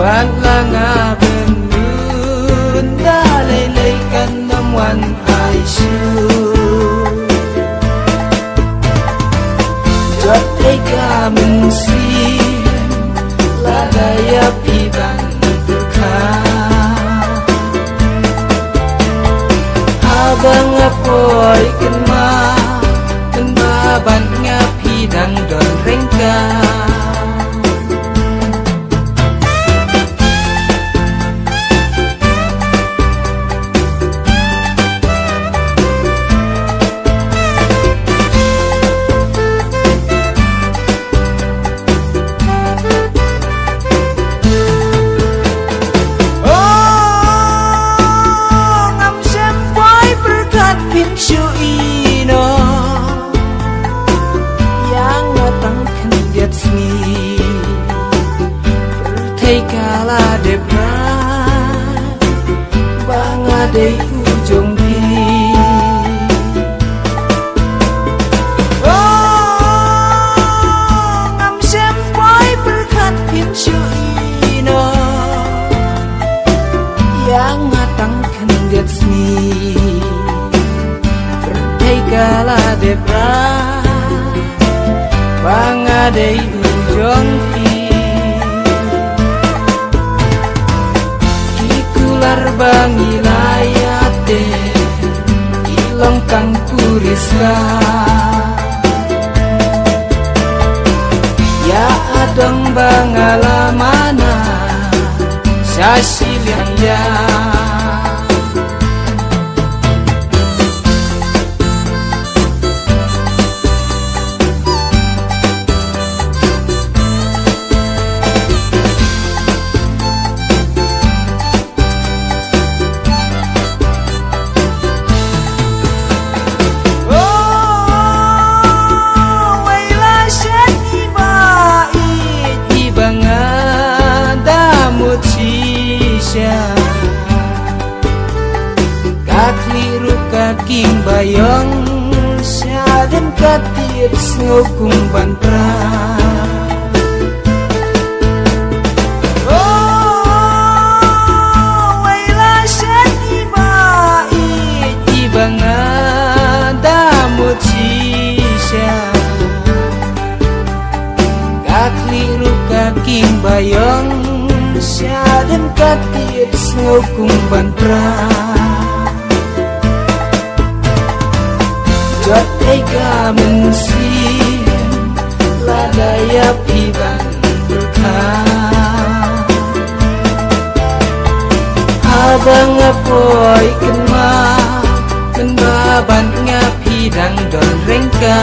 Wan langa benun dalai leikan namwan aisu jot ega mensi ladaya piban berka abang apoi kenma kenbaban ngapi dang don rengka kala depra bangadei ujung pi ngam sem boy berkat pinsu ino yang matang kendet sni berdei kala depra bangadei ujung pi bangi layate ilong kang kuriska ya adong bangalamana sasilian ya kakliru kaking bayong syaden katit ngukung bantra wailah syani bait ibanga damut sisya kakliru kaking bayong syaden katit ngukung bantra jot ega mensi ladaya piban berka abang apoi kenma kenbaban ngapi dang don rengka